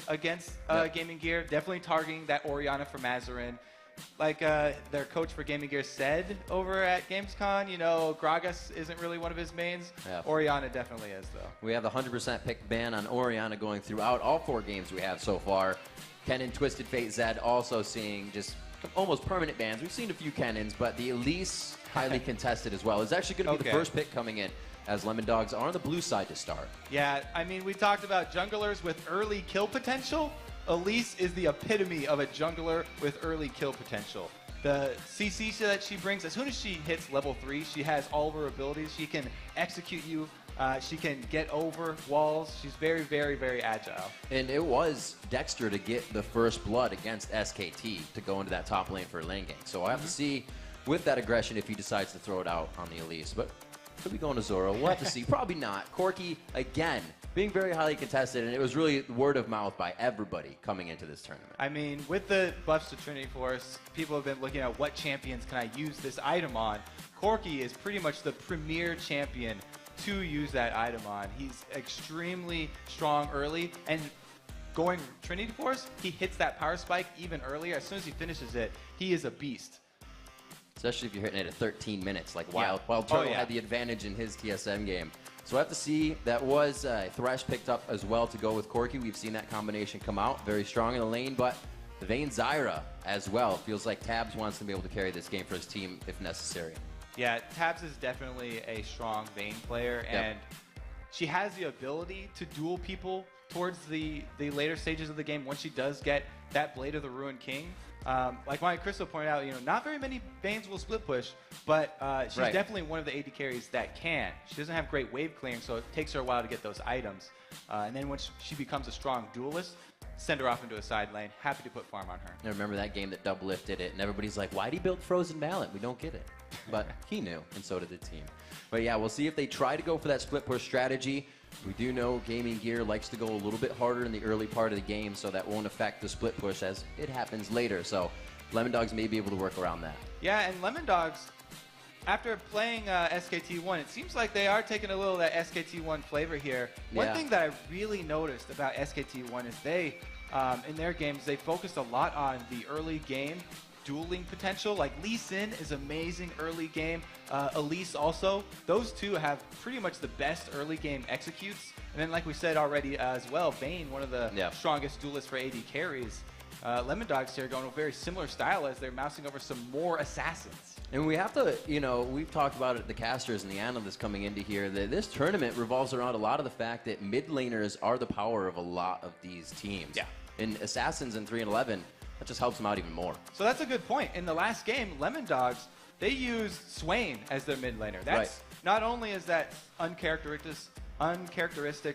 against Gaming Gear, definitely targeting that Oriana for Mazarin. Like their coach for Gaming Gear said over at Gamescom, you know, Gragas isn't really one of his mains. Yeah. Oriana definitely is, though. We have the 100% pick ban on Oriana going throughout all 4 games we have so far. Kennen, Twisted Fate, Zed also seeing just almost permanent bans. We've seen a few Kennens, but the Elise highly contested as well. It's actually going to be the first pick coming in, as Lemondogs are on the blue side to start. Yeah, I mean, we talked about junglers with early kill potential. Elise is the epitome of a jungler with early kill potential. The CC that she brings, as soon as she hits level 3, she has all of her abilities. She can execute you. She can get over walls. She's very, very, very agile. And it was Dexter to get the first blood against SKT to go into that top lane for a lane gank. So I'll have to see with that aggression if he decides to throw it out on the Elise. But could be going to Zoro. We'll have to see. Probably not. Corki, again, being very highly contested, and it was really word of mouth by everybody coming into this tournament. I mean, with the buffs to Trinity Force, people have been looking at what champions can I use this item on. Corki is pretty much the premier champion to use that item on. He's extremely strong early, and going Trinity Force, he hits that power spike even earlier. As soon as he finishes it, he is a beast. Especially if you're hitting it at 13 minutes, like Wild Turtle had the advantage in his TSM game. So I have to see, that was Thresh picked up as well to go with Corki. We've seen that combination come out very strong in the lane, but the Vayne Zyra as well. Feels like Tabs wants to be able to carry this game for his team if necessary. Yeah, Tabs is definitely a strong Vayne player, and she has the ability to duel people towards the later stages of the game once she does get that Blade of the Ruined King. Like Mike Crystal pointed out, you know, not very many Vaynes will split push, but she's definitely one of the AD carries that can. She doesn't have great wave clearing, so it takes her a while to get those items. And then once she becomes a strong duelist, send her off into a side lane. Happy to put farm on her. I remember that game that Double lifted it, and everybody's like, why'd he build Frozen Mallet? We don't get it. But he knew, and so did the team. But yeah, we'll see if they try to go for that split push strategy. We do know Gaming Gear likes to go a little bit harder in the early part of the game, so that won't affect the split push as it happens later. So Lemondogs may be able to work around that. Yeah, and Lemondogs, after playing SKT1, it seems like they are taking a little of that SKT1 flavor here. One thing that I really noticed about SKT1 is they, in their games, they focused a lot on the early game dueling potential. Like Lee Sin is amazing early game. Elise also. Those two have pretty much the best early game executes. And then like we said already as well, Vayne, one of the strongest duelists for AD carries. Lemondogs here going a very similar style as they're mousing over some more assassins. And we have to, you know, we've talked about it, the casters and the analysts coming into here, that this tournament revolves around a lot of the fact that mid laners are the power of a lot of these teams. Yeah. And assassins in 3 and 11, that just helps them out even more. So that's a good point. In the last game, Lemondogs, they used Swain as their mid laner. That's not only is that uncharacteristic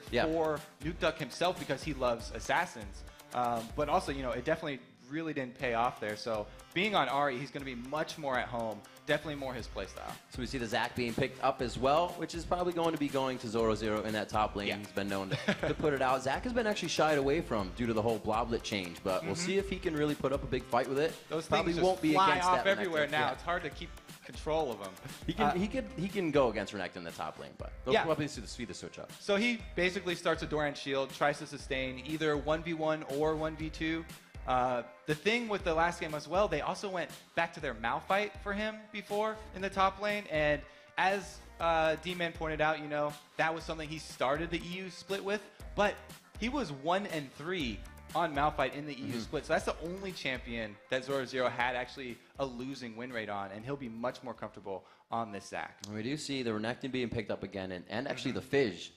for Nuke Duck himself because he loves assassins, but also, you know, it definitely really didn't pay off there. So being on Ahri, he's going to be much more at home. Definitely more his playstyle. So we see the Zac being picked up as well, which is probably going to be going to Zoro Zero in that top lane. He's been known to put it out. Zac has been actually shied away from due to the whole Bloblet change, but we'll see if he can really put up a big fight with it. Those probably things won't be fly against off that everywhere now. It's hard to keep control of them. He can go against Renekton in the top lane, but they'll probably see the switch up. So he basically starts a Doran shield, tries to sustain either 1v1 or 1v2. The thing with the last game as well, they also went back to their Malphite for him before in the top lane, and as D-Man pointed out, you know, that was something he started the EU split with, but he was 1-3 on Malphite in the EU split, so that's the only champion that Zoro Zero had actually a losing win rate on, and he'll be much more comfortable on this Zac. And we do see the Renekton being picked up again, and actually the Fizz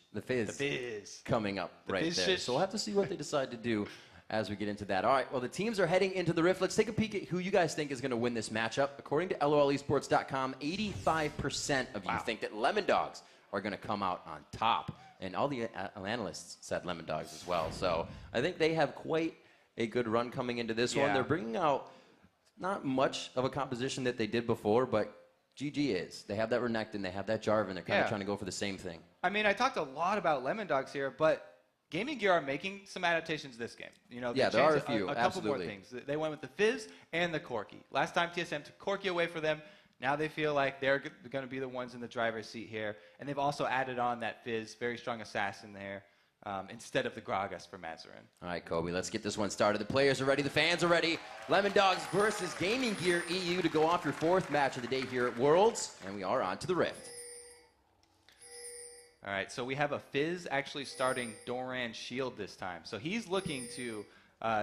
coming up right there. So we'll have to see what they decide to do as we get into that. All right, well, the teams are heading into the Rift. Let's take a peek at who you guys think is going to win this matchup. According to LOLesports.com, 85% of you think that Lemondogs are going to come out on top. And all the analysts said Lemondogs as well. So I think they have quite a good run coming into this one. They're bringing out not much of a composition that they did before, but GG is. They have that Renekton, they have that Jarvan. They're kind of trying to go for the same thing. I mean, I talked a lot about Lemondogs here, but Gaming Gear are making some adaptations this game. You know, there are a few. A couple more things. They went with the Fizz and the Corki. Last time TSM took Corki away for them. Now they feel like they're going to be the ones in the driver's seat here. And they've also added on that Fizz, very strong assassin there. instead of the Gragas for Mazarin. All right, Kobe, let's get this one started. The players are ready. The fans are ready. Lemondogs versus GamingGear.eu to go off your 4th match of the day here at Worlds. And we are on to the Rift. All right, so we have a Fizz actually starting Doran Shield this time. So he's looking to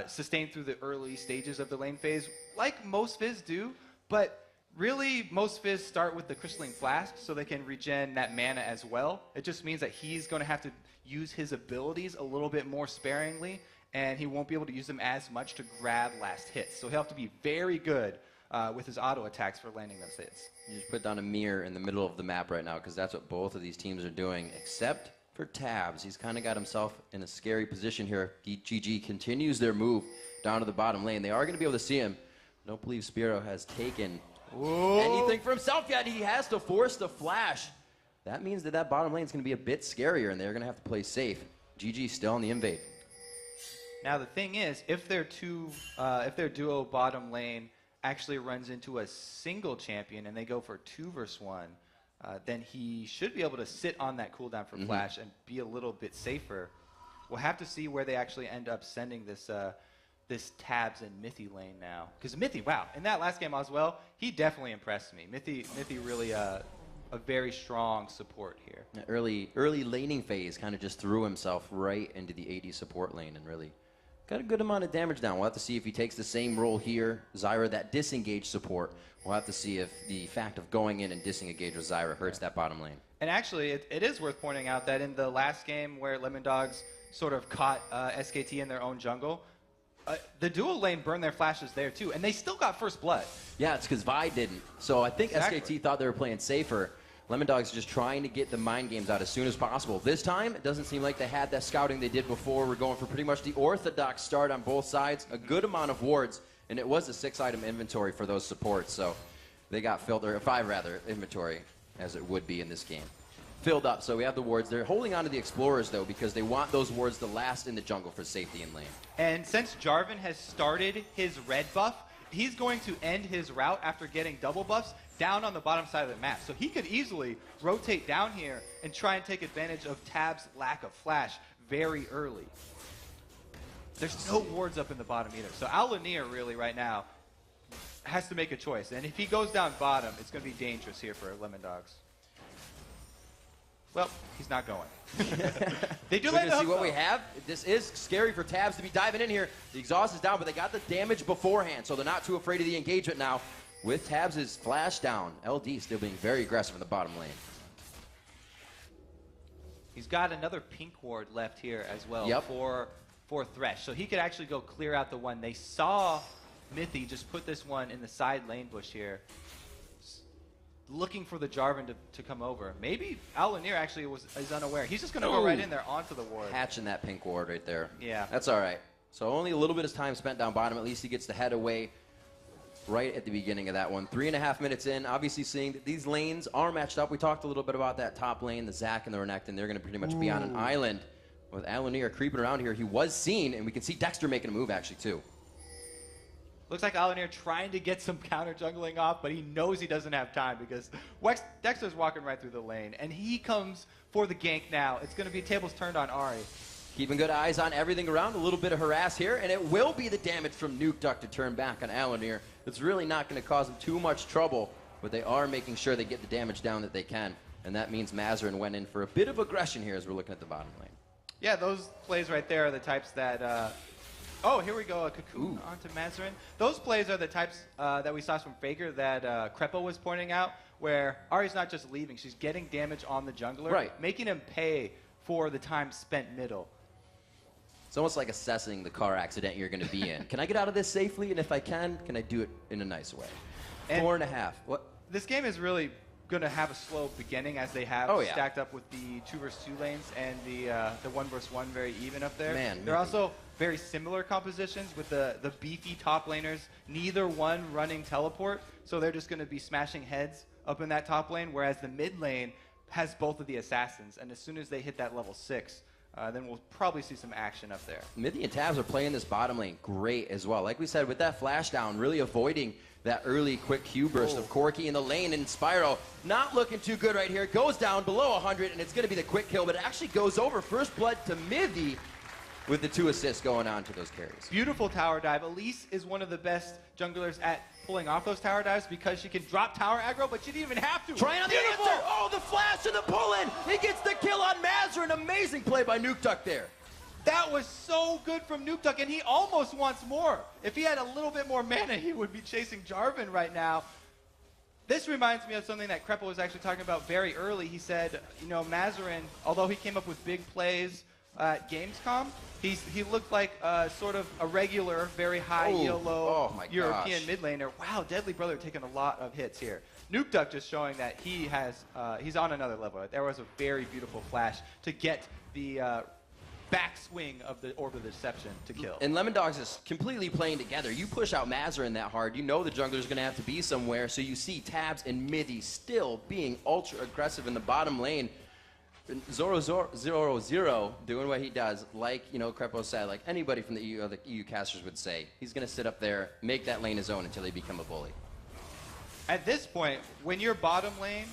sustain through the early stages of the lane phase, like most Fizz do, but really most Fizz start with the Crystalline Flask so they can regen that mana as well. It just means that he's going to have to use his abilities a little bit more sparingly, and he won't be able to use them as much to grab last hits. So he'll have to be very good with his auto attacks for landing those hits. You just put down a mirror in the middle of the map right now because that's what both of these teams are doing, except for Tabs. He's kind of got himself in a scary position here. GG continues their move down to the bottom lane. They are going to be able to see him. I don't believe Spiro has taken anything for himself yet. He has to force the flash. That means that that bottom lane is going to be a bit scarier, and they're going to have to play safe. GG still on the invade. Now the thing is, if their duo bottom lane actually runs into a single champion and they go for 2 versus 1, then he should be able to sit on that cooldown for flash and be a little bit safer. We'll have to see where they actually end up sending this this Tabs and Mithy lane now. Because Mithy, wow, in that last game as well, he definitely impressed me. Mithy really a very strong support here. The early laning phase kind of just threw himself right into the AD support lane and really got a good amount of damage down. We'll have to see if he takes the same role here. Zyra, that disengage support. We'll have to see if the fact of going in and disengage with Zyra hurts that bottom lane. And actually, it is worth pointing out that in the last game where Lemondogs sort of caught SKT in their own jungle, the dual lane burned their flashes there too, and they still got first blood. Yeah, it's because Vi didn't. So I think SKT thought they were playing safer. Lemondogs just trying to get the mind games out as soon as possible. This time, it doesn't seem like they had that scouting they did before. We're going for pretty much the orthodox start on both sides. A good amount of wards, and it was a 6-item inventory for those supports. So they got filled, or 5 rather, inventory, as it would be in this game. Filled up, so we have the wards. They're holding on to the Explorers, though, because they want those wards to last in the jungle for safety in lane. And since Jarvan has started his red buff, he's going to end his route after getting double buffs down on the bottom side of the map. So he could easily rotate down here and try and take advantage of Tab's lack of flash very early. There's no wards up in the bottom either. So Al-Lanir really right now has to make a choice. And if he goes down bottom, it's going to be dangerous here for Lemondogs. Well, he's not going. They do land the hook, see what we have. This is scary for Tabs to be diving in here. The exhaust is down, but they got the damage beforehand, so they're not too afraid of the engagement now. With Tabs' flash down, LD still being very aggressive in the bottom lane. He's got another pink ward left here as well for Thresh, so he could actually go clear out the one. They saw Mithy just put this one in the side lane bush here, looking for the Jarvan to come over. Maybe Al-Lanir actually is unaware. He's just going to go right in there onto the ward. Hatching that pink ward right there. Yeah. That's all right. So only a little bit of time spent down bottom. At least he gets the head away right at the beginning of that one. 3.5 minutes in, obviously seeing that these lanes are matched up. We talked a little bit about that top lane, the Zac and the Renekton. They're going to pretty much be on an island with Al-Lanir creeping around here. He was seen, and we can see Dexter making a move actually too. Looks like Al-Lanir trying to get some counter jungling off, but he knows he doesn't have time because Dexter's walking right through the lane, and he comes for the gank now. It's going to be tables turned on Ahri. Keeping good eyes on everything around. A little bit of harass here, and it will be the damage from Nuke Duck to turn back on Al-Lanir. It's really not going to cause him too much trouble, but they are making sure they get the damage down that they can, and that means Mazarin went in for a bit of aggression here as we're looking at the bottom lane. Yeah, those plays right there are the types that... oh, here we go, a Cocoon onto Mazarin. Those plays are the types that we saw from Faker that Crepo was pointing out, where Ahri's not just leaving, she's getting damage on the jungler, making him pay for the time spent middle. It's almost like assessing the car accident you're going to be in. Can I get out of this safely? And if I can I do it in a nice way? And 4.5. What? This game is really going to have a slow beginning as they have stacked up with the 2 versus 2 lanes and the 1 versus 1 very even up there. Man, they're also very similar compositions with the beefy top laners, neither one running teleport, so they're just going to be smashing heads up in that top lane, whereas the mid lane has both of the assassins, and as soon as they hit that level 6, then we'll probably see some action up there. Mithy and Tabs are playing this bottom lane great as well. Like we said, with that flash down, really avoiding that early quick Q burst of Corky in the lane, and Spyro not looking too good right here. Goes down below 100, and it's going to be the quick kill, but it actually goes over. First blood to Mivi with the 2 assists going on to those carries. Beautiful tower dive. Elise is one of the best junglers at pulling off those tower dives because she can drop tower aggro, but she didn't even have to. Trying on the answer. Oh, the flash and the pull-in. He gets the kill on Mazur. An amazing play by Nukeduck there. That was so good from Nukeduck, and he almost wants more. If he had a little bit more mana, he would be chasing Jarvan right now. This reminds me of something that Krepo was actually talking about very early. He said, you know, Mazarin, although he came up with big plays at Gamescom, he looked like sort of a regular, very high ELO European mid laner. Wow, Deadly Brother taking a lot of hits here. Nukeduck just showing that he's on another level. There was a very beautiful flash to get the backswing of the Orb of Deception to kill. And Lemondogs is completely playing together. You push out Mazarin that hard, you know the jungler's going to have to be somewhere, so you see Tabs and Midi still being ultra aggressive in the bottom lane. Zoro doing what he does, like, you know, Krepo said, like anybody from the EU casters would say. He's going to sit up there, make that lane his own until they become a bully. At this point, when your bottom lane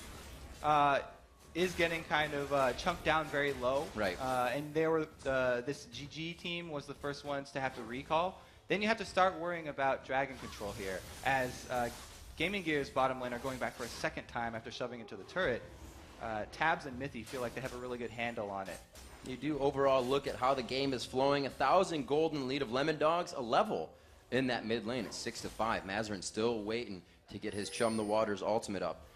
is getting kind of chunked down very low, right? And this GG team was the first ones to have to recall. Then you have to start worrying about dragon control here, as GamingGear's bottom lane are going back for a second time after shoving into the turret. Tabs and Mithy feel like they have a really good handle on it. You do overall look at how the game is flowing. 1,000 golden lead of Lemondogs, a level in that mid lane at 6-5. Mazarin still waiting to get his Chum the Waters ultimate up.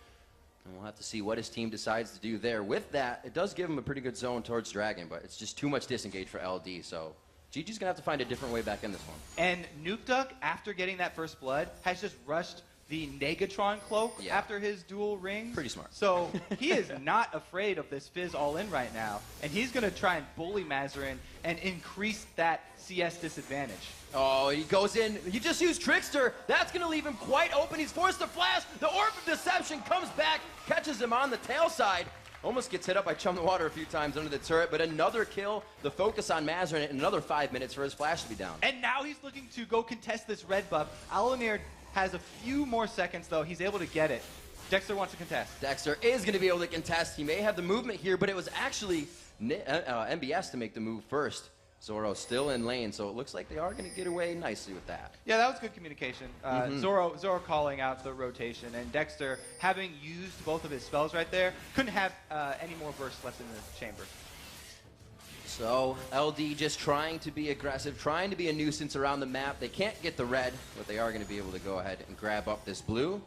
And we'll have to see what his team decides to do there. With that, it does give him a pretty good zone towards Dragon, but it's just too much disengage for LD, so GG's gonna have to find a different way back in this one. And Nukeduck, after getting that first blood, has just rushed the Negatron cloak after his dual rings. Pretty smart. So he is not afraid of this Fizz all-in right now, and he's going to try and bully Mazarin and increase that CS disadvantage. Oh, he goes in. He just used Trickster. That's going to leave him quite open. He's forced to flash. The Orb of Deception comes back, catches him on the tail side. Almost gets hit up by Chum the Water a few times under the turret, but another kill. The focus on Mazarin, and another 5 minutes for his flash to be down. And now he's looking to go contest this red buff. Alamir has a few more seconds, though. He's able to get it. Dexter wants to contest. Dexter is going to be able to contest. He may have the movement here, but it was actually MBS to make the move first. Zoro still in lane, so it looks like they are going to get away nicely with that. Yeah, that was good communication. Zoro calling out the rotation, and Dexter, having used both of his spells right there, couldn't have any more bursts left in the chamber. So LD just trying to be aggressive, trying to be a nuisance around the map. They can't get the red, but they are going to be able to go ahead and grab up this blue.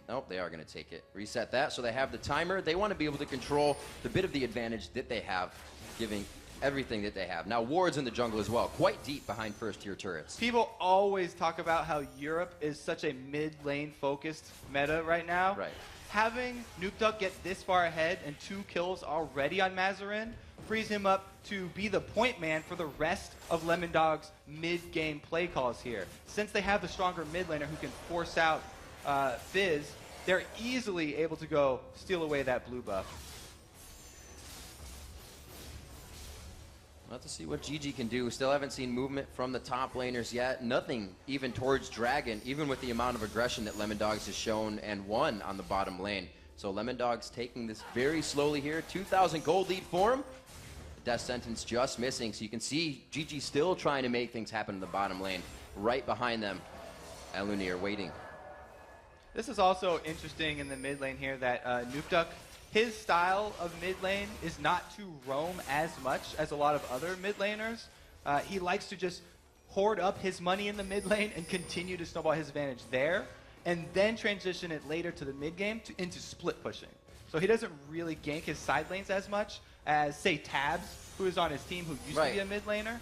Nope, they are going to take it. Reset that, so they have the timer. They want to be able to control the bit of the advantage that they have, giving everything that they have. Now, wards in the jungle as well, quite deep behind first-tier turrets. People always talk about how Europe is such a mid-lane focused meta right now. Right. Having Nukeduck get this far ahead and 2 kills already on Mazarin frees him up to be the point man for the rest of Lemondog's mid-game play calls here. Since they have the stronger mid laner who can force out Fizz, they're easily able to go steal away that blue buff. We'll have to see what GG can do. Still haven't seen movement from the top laners yet. Nothing even towards Dragon, even with the amount of aggression that Lemondogs has shown and won on the bottom lane. So Lemondogs taking this very slowly here. 2,000 gold lead for him. Death sentence just missing, so you can see GG still trying to make things happen in the bottom lane. Right behind them, Elunir waiting. This is also interesting in the mid lane here that Nukeduck, his style of mid lane is not to roam as much as a lot of other mid laners. He likes to just hoard up his money in the mid lane and continue to snowball his advantage there, and then transition it later to the mid game into split pushing. So he doesn't really gank his side lanes as much as, say, Tabs, who is on his team, who used to be a mid laner.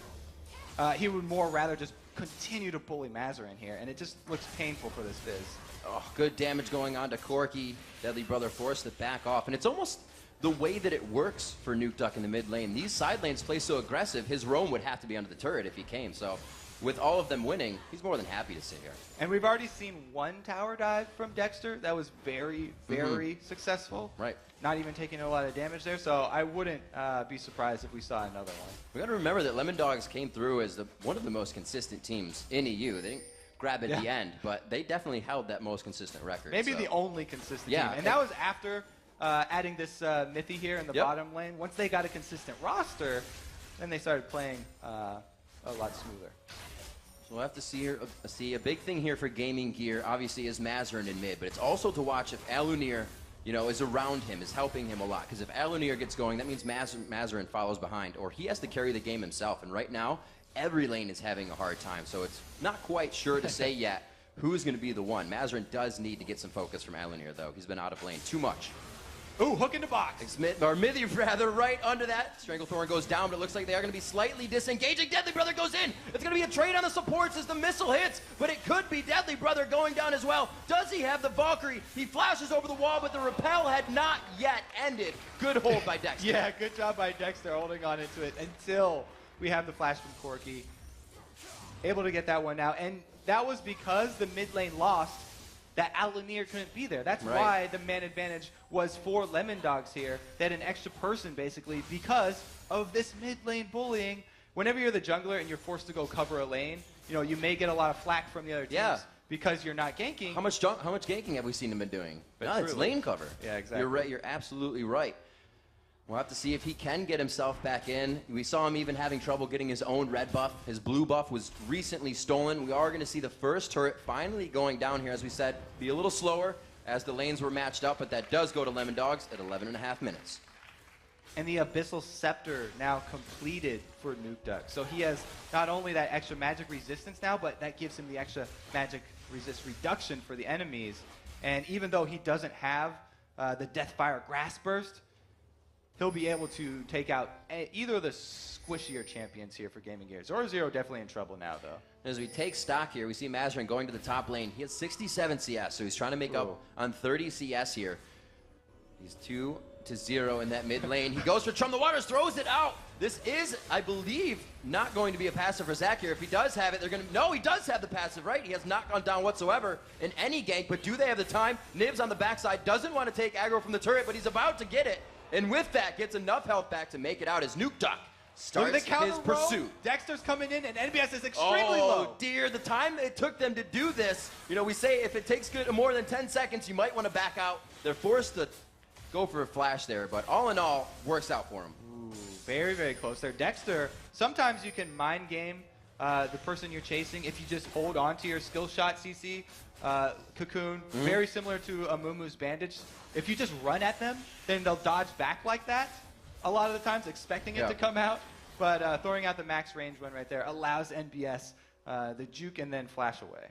He would more rather just continue to bully Mazarin here, and it just looks painful for this Fizz. Oh, good damage going on to Corky. Deadly Brother forced to back off, and it's almost the way that it works for Nukeduck in the mid lane. These side lanes play so aggressive, his roam would have to be under the turret if he came, so with all of them winning, he's more than happy to sit here. And we've already seen one tower dive from Dexter that was very, very successful. Right. Not even taking a lot of damage there, so I wouldn't be surprised if we saw another one. We got to remember that Lemondogs came through as one of the most consistent teams in EU. They didn't grab at the end, but they definitely held that most consistent record. Maybe the only consistent team. And that was after adding this Mithy here in the bottom lane. Once they got a consistent roster, then they started playing a lot smoother. So we'll have to see a big thing here for Gaming Gear, obviously, is Mazarin in mid, but it's also to watch if Alunir, is around him, is helping him a lot. Because if Alunir gets going, that means Mazarin follows behind, or he has to carry the game himself. And right now, every lane is having a hard time, so it's not quite sure to say yet who's going to be the one. Mazarin does need to get some focus from Alunir, though. He's been out of lane too much. Ooh, hook in the box. Or Mithy, rather, right under that. Stranglethorn goes down, but it looks like they are going to be slightly disengaging. Deadly Brother goes in. It's going to be a trade on the supports as the missile hits, but it could be Deadly Brother going down as well. Does he have the Valkyrie? He flashes over the wall, but the rappel had not yet ended. Good hold by Dexter. Yeah, good job by Dexter holding on into it until we have the flash from Corky. Able to get that one out, and that was because the mid lane lost. That Alunir couldn't be there. That's why the man advantage was for Lemondogs here. They had an extra person, basically, because of this mid lane bullying. Whenever you're the jungler and you're forced to go cover a lane, you may get a lot of flack from the other teams because you're not ganking. How much ganking have we seen him been doing? No, it's lane cover. Yeah, exactly. You're right. You're absolutely right. We'll have to see if he can get himself back in. We saw him even having trouble getting his own red buff. His blue buff was recently stolen. We are going to see the first turret finally going down here, as we said. Be a little slower as the lanes were matched up, but that does go to Lemondogs at 11.5 minutes. And the Abyssal Scepter now completed for Nukeduck. So he has not only that extra magic resistance now, but that gives him the extra magic resist reduction for the enemies. And even though he doesn't have the Deathfire Grass Burst, he'll be able to take out either of the squishier champions here for Gaming Gear. Zoro definitely in trouble now, though. As we take stock here, we see Mazarin going to the top lane. He has 67 CS, so he's trying to make up on 30 CS here. He's 2-0 in that mid lane. He goes for Chum the Waters, throws it out. This is, I believe, not going to be a passive for Zach here. If he does have it, they're going to... No, he does have the passive, right? He has not gone down whatsoever in any gank, but do they have the time? Nibs on the backside doesn't want to take aggro from the turret, but he's about to get it. And with that, gets enough health back to make it out as Nukeduck starts his pursuit. Dexter's coming in, and NBS is extremely low. Oh, dear. The time it took them to do this, we say if it takes more than 10 seconds, you might want to back out. They're forced to go for a flash there, but all in all, works out for him. Ooh, very, very close there. Dexter, sometimes you can mind game the person you're chasing if you just hold on to your skill shot, CC. Cocoon, very similar to Amumu's bandage. If you just run at them, then they'll dodge back like that a lot of the times, expecting it to come out. But throwing out the max range one right there allows NBS the juke and then flash away.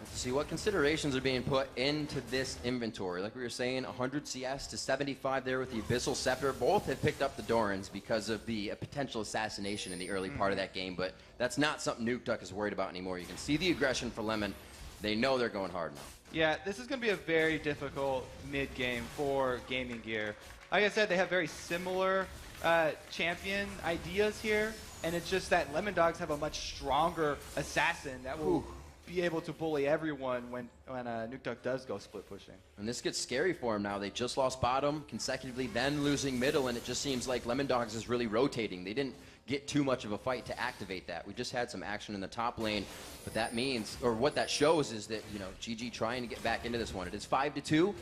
Let's see what considerations are being put into this inventory. Like we were saying, 100 CS to 75 there with the Abyssal Scepter. Both have picked up the Dorans because of the potential assassination in the early part of that game, but that's not something Nukeduck is worried about anymore. You can see the aggression for Lemon. They know they're going hard now. Yeah, this is going to be a very difficult mid-game for Gaming Gear. Like I said, they have very similar champion ideas here, and it's just that Lemondogs have a much stronger assassin that will be able to bully everyone when Nukeduck does go split pushing. And this gets scary for him now. They just lost bottom consecutively, then losing middle, and it just seems like Lemondogs is really rotating. They didn't get too much of a fight to activate that. We just had some action in the top lane, but that means, or what that shows is that, GG trying to get back into this one. It is 5-2.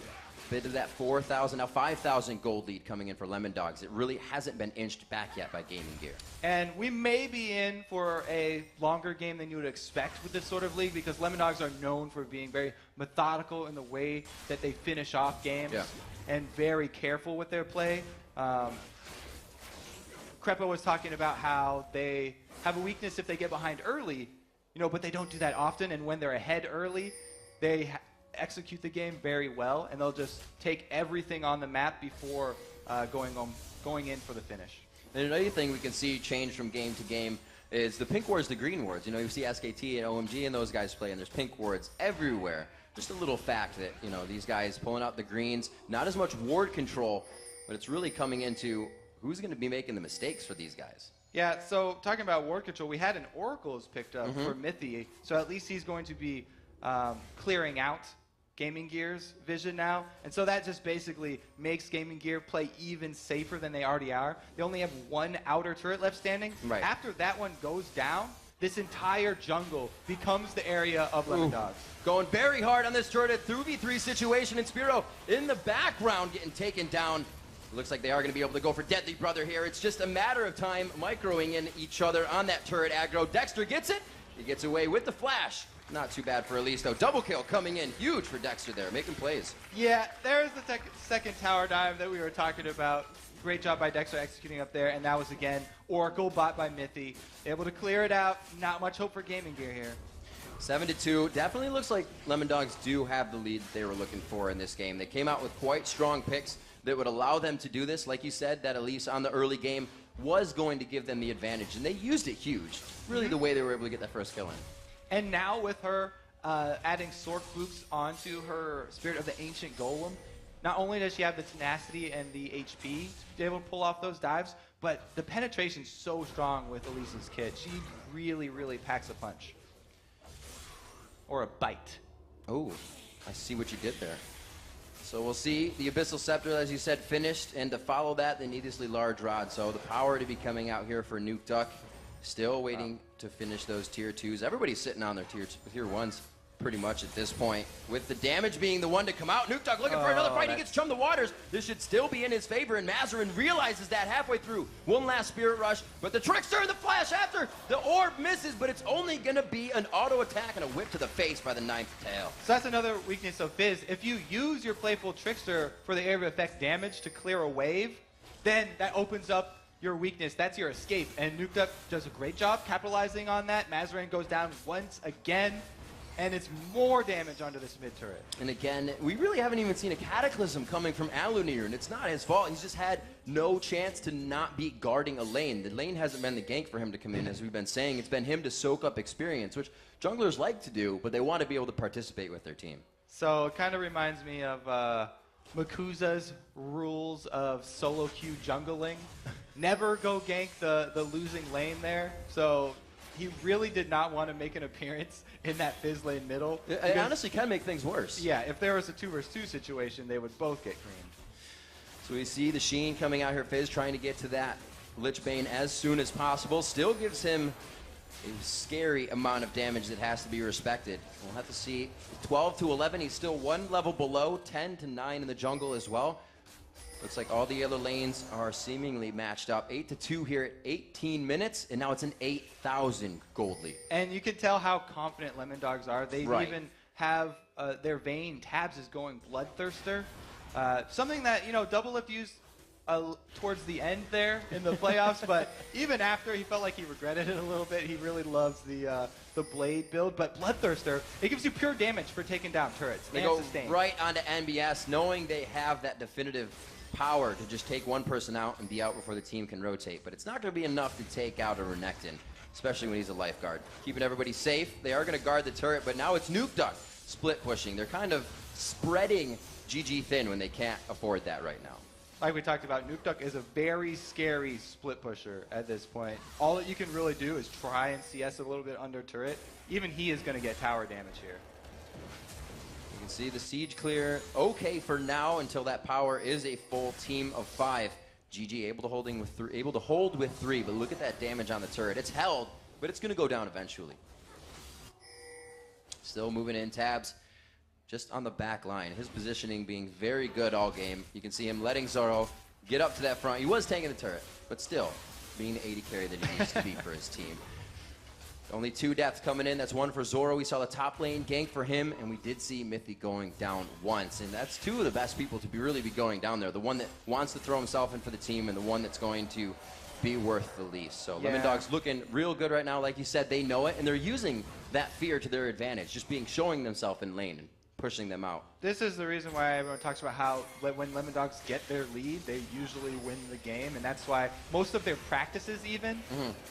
Bit of that 4,000, now 5,000 gold lead coming in for Lemondogs. It really hasn't been inched back yet by Gaming Gear. And we may be in for a longer game than you would expect with this sort of league because Lemondogs are known for being very methodical in the way that they finish off games and very careful with their play. Crepa was talking about how they have a weakness if they get behind early, but they don't do that often. And when they're ahead early, they execute the game very well, and they'll just take everything on the map before going in for the finish. And another thing we can see change from game to game is the pink wards, the green wards. You see SKT and OMG and those guys play, and there's pink wards everywhere. Just a little fact that, these guys pulling out the greens, not as much ward control, but it's really coming into who's going to be making the mistakes for these guys. Yeah, so talking about ward control, we had an Oracles picked up for Mithy, so at least he's going to be clearing out Gaming Gear's vision now, and so that just basically makes Gaming Gear play even safer than they already are. They only have one outer turret left standing. Right. After that one goes down, this entire jungle becomes the area of Lemondogs. Going very hard on this turret, 3v3 situation, and Spiro in the background getting taken down. Looks like they are going to be able to go for Deadly Brother here. It's just a matter of time, microing in each other on that turret aggro. Dexter gets it. He gets away with the flash. Not too bad for Elise, though. Double kill coming in. Huge for Dexter there, making plays. Yeah, there's the second tower dive that we were talking about. Great job by Dexter executing up there, and that was, again, Oracle bot by Mythy. Able to clear it out. Not much hope for Gaming Gear here. 7-2. Definitely looks like Lemondogs do have the lead they were looking for in this game. They came out with quite strong picks that would allow them to do this. Like you said, that Elise on the early game was going to give them the advantage, and they used it huge. Really the way they were able to get that first kill in. And now with her adding Sork Boops onto her Spirit of the Ancient Golem, not only does she have the tenacity and the HP to be able to pull off those dives, but the penetration's so strong with Elise's kit. She really, really packs a punch. Or a bite. Oh, I see what you did there. So we'll see the Abyssal Scepter, as you said, finished, and to follow that, the needlessly large rod. So the power to be coming out here for Nuke Duck. Still waiting to finish those tier 2s. Everybody's sitting on their tier 1s pretty much at this point. With the damage being the one to come out, Nuke Duck looking for another fight. He gets Chum the Waters. This should still be in his favor, and Mazarin realizes that halfway through. One last Spirit Rush, but the Trickster and the Flash after. The orb misses, but it's only going to be an auto attack and a whip to the face by the 9th tail. So that's another weakness of Fizz. If you use your Playful Trickster for the area of effect damage to clear a wave, then that opens up your weakness. That's your escape. And Nuke Duck does a great job capitalizing on that. Mazarin goes down once again, and it's more damage onto this mid turret. And again, we really haven't even seen a Cataclysm coming from Alunir, and it's not his fault. He's just had no chance to not be guarding a lane. The lane hasn't been the gank for him to come in, as we've been saying. It's been him to soak up experience, which junglers like to do, but they want to be able to participate with their team. So it kind of reminds me of Makuza's rules of solo queue jungling. Never go gank the losing lane there. So he really did not want to make an appearance in that Fizz lane middle. It honestly can make things worse. Yeah, if there was a 2 versus 2 situation, they would both get creamed. So we see the Sheen coming out here, Fizz trying to get to that Lich Bane as soon as possible. Still gives him a scary amount of damage that has to be respected. We'll have to see. 12 to 11, he's still one level below. 10 to 9 in the jungle as well. Looks like all the other lanes are seemingly matched up. 8 to 2 here at 18 minutes, and now it's an 8,000 gold lead. And you can tell how confident Lemondogs are. They even have their Vayne tabs is going Bloodthirster. Something that, you know, Double Lift used towards the end there in the playoffs, but even after, he felt like he regretted it a little bit. He really loves the Blade build, but Bloodthirster, it gives you pure damage for taking down turrets. They go right onto NBS, knowing they have that definitive power to just take one person out and be out before the team can rotate, but it's not going to be enough to take out a Renekton, especially when he's a lifeguard. Keeping everybody safe. They are going to guard the turret, but now it's Nuke Duck split pushing. They're kind of spreading GG thin when they can't afford that right now. Like we talked about, Nuke Duck is a very scary split pusher at this point. All that you can really do is try and CS a little bit under turret. Even he is going to get tower damage here. You can see the siege clear okay for now until that power is a full team of 5. GG able to hold with 3, but look at that damage on the turret. It's held, but it's going to go down eventually. Still moving in tabs. Just on the back line. His positioning being very good all game. You can see him letting Zoro get up to that front. He was tanking the turret, but still being the 80 carry that he needs to be for his team. Only 2 deaths coming in. That's 1 for Zoro. We saw the top lane gank for him, and we did see Mythy going down once. And that's 2 of the best people to really be going down there. The one that wants to throw himself in for the team, and the one that's going to be worth the least. So Lemondogs looking real good right now. Like you said, they know it, and they're using that fear to their advantage, just showing themselves in lane and pushing them out. This is the reason why everyone talks about how when Lemondogs get their lead, they usually win the game, and that's why most of their practices, even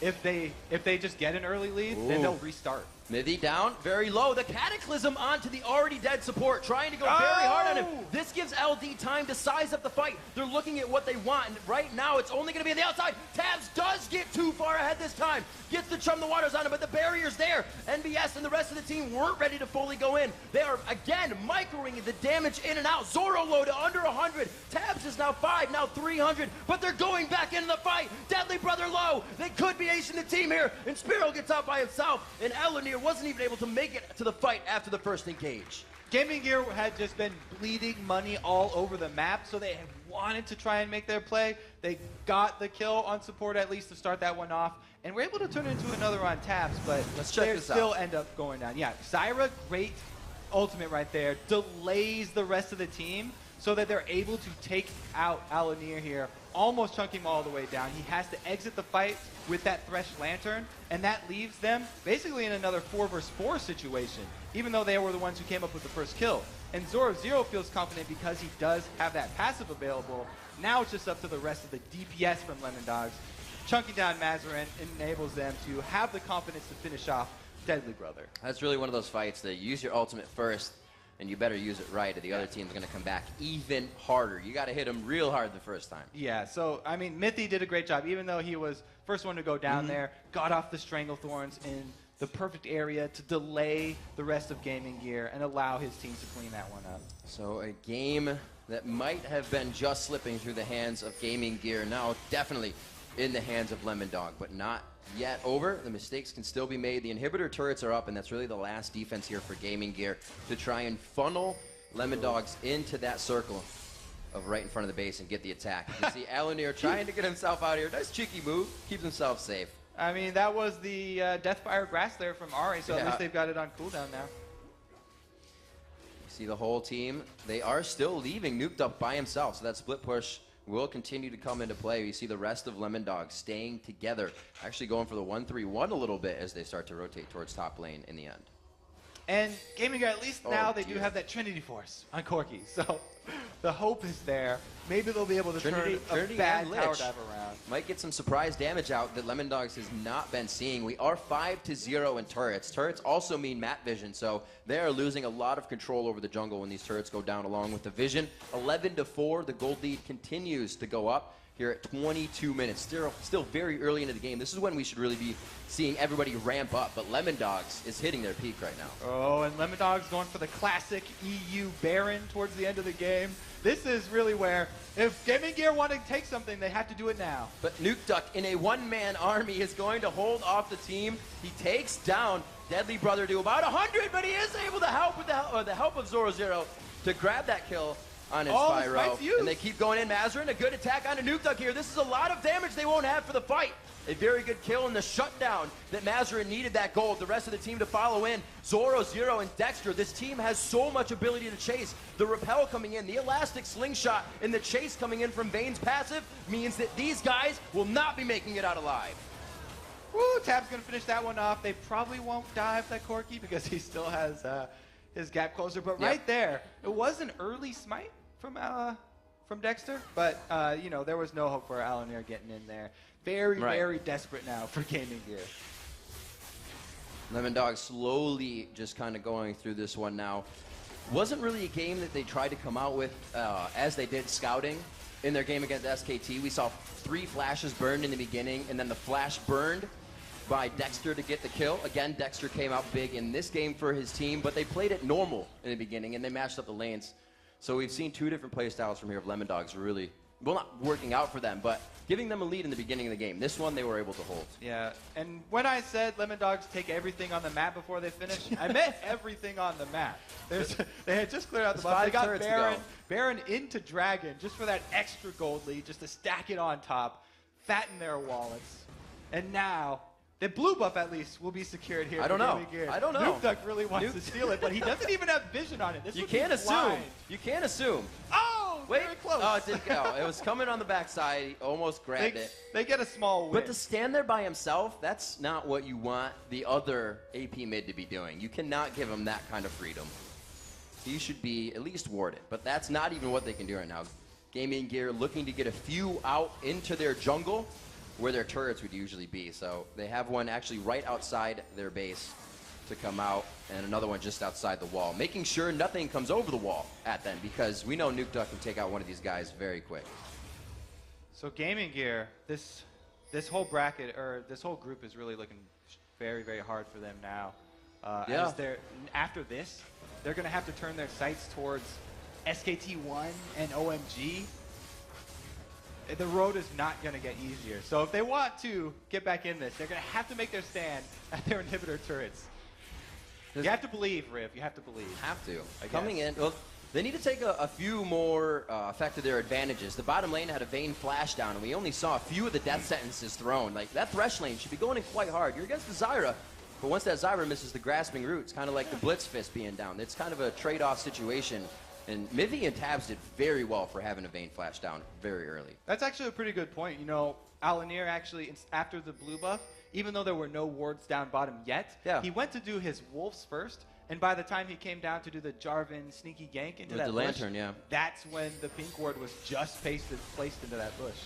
if they just get an early lead, then they'll restart. Mythy down, very low. The Cataclysm onto the already dead support, trying to go very hard on him. This gives LD time to size up the fight. They're looking at what they want, and right now it's only going to be on the outside. Tabs does get too far ahead this time. Gets the Chum the Waters on him, but the barrier's there. NBS and the rest of the team weren't ready to fully go in. They are, again, microing bringing the damage in and out. Zoro low to under 100. Tabs is now 5, now 300, but they're going back into the fight. Deadly Brother low. They could be acing the team here, and Spiro gets out by himself, and Alanir wasn't even able to make it to the fight after the first engage. Gaming Gear had just been bleeding money all over the map, so they wanted to try and make their play. They got the kill on support at least to start that one off, and were able to turn it into another on Tabs, but they still end up going down. Yeah, Zyra, great ultimate right there, delays the rest of the team so that they're able to take out Alanir here, almost chunking him all the way down. He has to exit the fight with that Thresh Lantern, and that leaves them basically in another 4 versus 4 situation, even though they were the ones who came up with the first kill. And Zoro Zero feels confident because he does have that passive available. Now it's just up to the rest of the DPS from Lemondogs. Chunking down Mazarin enables them to have the confidence to finish off Deadly Brother. That's really one of those fights that you use your ultimate first, and you better use it right, or the other team's going to come back even harder. You got to hit him real hard the first time. Yeah, so, I mean, Mithy did a great job, even though he was first one to go down there, got off the Stranglethorns in the perfect area to delay the rest of Gaming Gear and allow his team to clean that one up. So a game that might have been just slipping through the hands of Gaming Gear, now definitely in the hands of Lemondog, but not yet over. The mistakes can still be made. The inhibitor turrets are up, and that's really the last defense here for Gaming Gear to try and funnel Lemondogs into that circle of right in front of the base and get the attack. You can see Alanir trying to get himself out here. Nice cheeky move. Keeps himself safe. I mean, that was the Deathfire Grass there from Ari, so at least they've got it on cooldown now. You see the whole team. They are still leaving Nuked up by himself, so that split push will continue to come into play. You see the rest of Lemondogs staying together, actually going for the 1-3-1 a little bit as they start to rotate towards top lane in the end. And Gaming Gear, at least now they do have that Trinity Force on Corki, so the hope is there. Maybe they'll be able to turn a bad tower dive around. Might get some surprise damage out that Lemondogs has not been seeing. We are 5-0 in turrets. Turrets also mean map vision, so they are losing a lot of control over the jungle when these turrets go down along with the vision. 11-4, the gold lead continues to go up here at 22 minutes. Still very early into the game. This is when we should really be seeing everybody ramp up, but Lemondogs is hitting their peak right now. Oh, and Lemondogs going for the classic EU Baron towards the end of the game. This is really where, if Gaming Gear want to take something, they have to do it now. But Nuke Duck in a one-man army is going to hold off the team. He takes down Deadly Brother to about 100, but he is able to help with the help of Zoro Zero to grab that kill on his Spyro. And they keep going in. Mazarin, a good attack on a Nuke Duck here. This is a lot of damage they won't have for the fight. A very good kill in the shutdown that Mazarin needed that gold. The rest of the team to follow in. Zoro, Zero, and Dexter. This team has so much ability to chase. The repel coming in, the elastic slingshot, and the chase coming in from Vayne's passive means that these guys will not be making it out alive. Woo, Tab's going to finish that one off. They probably won't dive that Corki because he still has his gap closer. But right there, it was an early smite from Dexter, but you know, there was no hope for Alanir getting in there. Very desperate now for Gaming Gear. Lemondogs slowly just kind of going through this one now. Wasn't really a game that they tried to come out with as they did scouting in their game against SKT. We saw 3 flashes burned in the beginning, and then the flash burned by Dexter to get the kill. Again, Dexter came out big in this game for his team, but they played it normal in the beginning, and they matched up the lanes. So we've seen 2 different play styles from here of Lemondogs really, well, not working out for them, but giving them a lead in the beginning of the game. This one they were able to hold. Yeah, and when I said Lemondogs take everything on the map before they finish, I meant everything on the map. They had just cleared out the buff. They got Baron into Dragon just for that extra gold lead, just to stack it on top, fatten their wallets. And now, the blue buff, at least, will be secured here. I don't know. Nuke Duck really wants to steal it, but he doesn't even have vision on it. You can't assume. You can't assume. Oh, wait, very close. Oh, it didn't go. It was coming on the backside. He almost grabbed it. They get a small win. But to stand there by himself, that's not what you want the other AP mid to be doing. You cannot give him that kind of freedom. He should be at least warded, but that's not even what they can do right now. Gaming Gear looking to get a few out into their jungle, where their turrets would usually be. So they have one actually right outside their base to come out, and another one just outside the wall, making sure nothing comes over the wall at them, because we know Nuke Duck can take out one of these guys very quick. So Gaming Gear, this whole bracket, or this whole group is really looking very hard for them now. As after this, they're going to have to turn their sights towards SKT1 and OMG. The road is not going to get easier. So if they want to get back in this, they're going to have to make their stand at their inhibitor turrets. You have to believe, Riv. You have to believe. Have to. Coming in, well, they need to take a few more effect of their advantages. The bottom lane had a Vayne flash down, and we only saw a few of the death sentences thrown. Like, that Thresh lane should be going in quite hard. You're against the Zyra, but once that Zyra misses the grasping root, it's kind of like the Blitz Fist being down. It's kind of a trade-off situation. And Mivy and Tabs did very well for having a Vayne flash down very early. That's actually a pretty good point. You know, Alanir actually, after the blue buff, even though there were no wards down bottom yet, he went to do his wolves first. And by the time he came down to do the Jarvan sneaky gank into that bush, that's when the pink ward was just placed into that bush.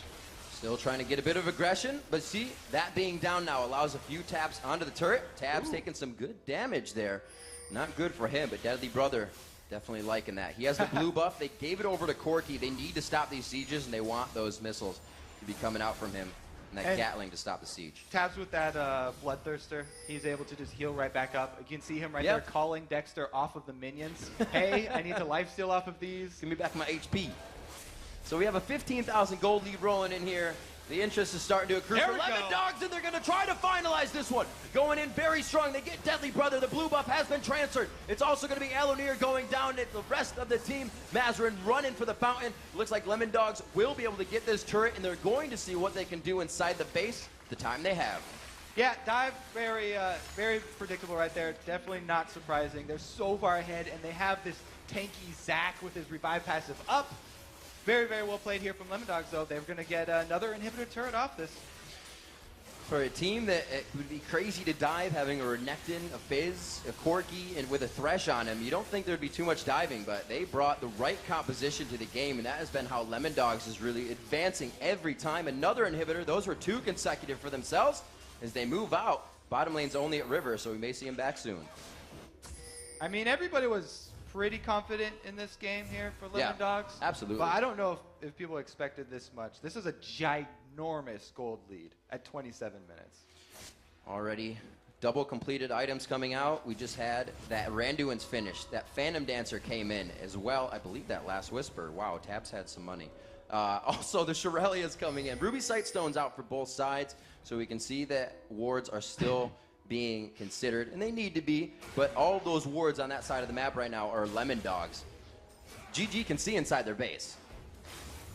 Still trying to get a bit of aggression, but see, that being down now allows a few taps onto the turret. Tabs taking some good damage there. Not good for him, but Deadly Brother definitely liking that. He has the blue buff. They gave it over to Corki. They need to stop these sieges, and they want those missiles to be coming out from him and that Gatling to stop the siege. Tabs with that Bloodthirster, he's able to just heal right back up. You can see him right there calling Dexter off of the minions. Hey, I need to lifesteal off of these. Give me back my HP. So we have a 15,000 gold lead rolling in here. The interest is starting to accrue for Lemondogs, and they're going to try to finalize this one. Going in very strong. They get Deadly Brother. The blue buff has been transferred. It's also going to be Alanir going down. The rest of the team, Mazarin running for the fountain. Looks like Lemondogs will be able to get this turret, and they're going to see what they can do inside the base the time they have. Yeah, dive very predictable right there. Definitely not surprising. They're so far ahead, and they have this tanky Zac with his revive passive up. Very, very well played here from Lemondogs, though. They're going to get another inhibitor turret off this. For a team that it would be crazy to dive, having a Renekton, a Fizz, a Corki, and with a Thresh on him, you don't think there'd be too much diving, but they brought the right composition to the game, and that has been how Lemondogs is really advancing every time. Another inhibitor. Those were 2 consecutive for themselves. As they move out, bottom lane's only at River, so we may see him back soon. I mean, everybody was pretty confident in this game here for Lemondogs. Absolutely. But I don't know if people expected this much. This is a ginormous gold lead at 27 minutes. Already double completed items coming out. We just had that Randuin's finished. That Phantom Dancer came in as well. I believe that Last Whisper. Wow, Tabs had some money. Also, the Shirelia's coming in. Ruby Sightstone's out for both sides, so we can see that wards are still being considered, and they need to be, but all those wards on that side of the map right now are Lemondogs. GG can see inside their base.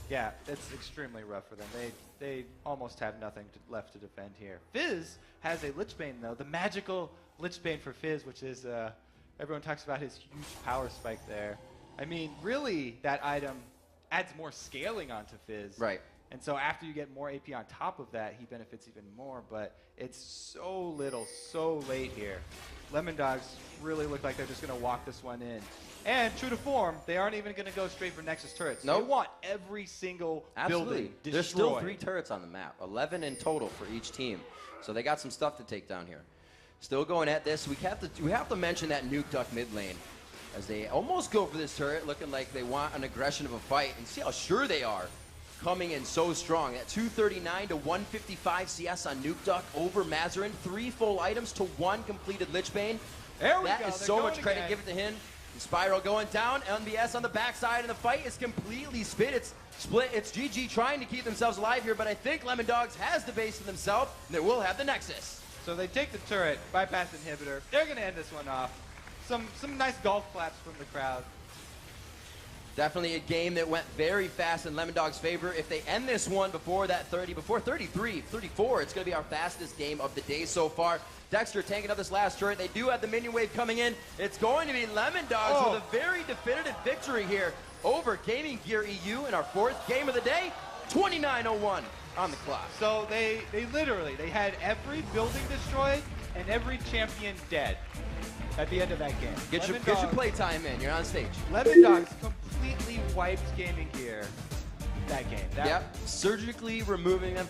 Yeah, it's extremely rough for them. They almost have nothing left to defend here. Fizz has a Lichbane, though, the magical Lichbane for Fizz, which is, everyone talks about his huge power spike there. I mean, really, that item adds more scaling onto Fizz. Right. And so after you get more AP on top of that, he benefits even more, but it's so little, so late here. Lemondogs really look like they're just going to walk this one in. And true to form, they aren't even going to go straight for Nexus turrets. They want every single building destroyed. There's still 3 turrets on the map, 11 in total for each team. So they got some stuff to take down here. Still going at this. We have to mention that Nuke Duck mid lane, as they almost go for this turret, looking like they want an aggression of a fight. And see how sure they are. Coming in so strong at 239 to 155 CS on Nuke Duck over Mazarin. 3 full items to 1 completed Lichbane. There we go. That is so much credit. Give it to him. Spiral going down. MBS on the backside, and the fight is completely split. It's GG trying to keep themselves alive here, but I think Lemondogs has the base to themselves, and they will have the Nexus. So they take the turret, bypass inhibitor. They're going to end this one off. Some nice golf claps from the crowd. Definitely a game that went very fast in Lemondogs' favor. If they end this one before 33, 34, it's going to be our fastest game of the day so far. Dexter tanking up this last turret. They do have the minion wave coming in. It's going to be Lemondogs with a very definitive victory here over GamingGear.eu in our 4th game of the day. 29:01 on the clock. So they literally had every building destroyed and every champion dead at the end of that game. Get your play time in. You're on stage. Lemondogs completely wiped GamingGear that game. Surgically removing them.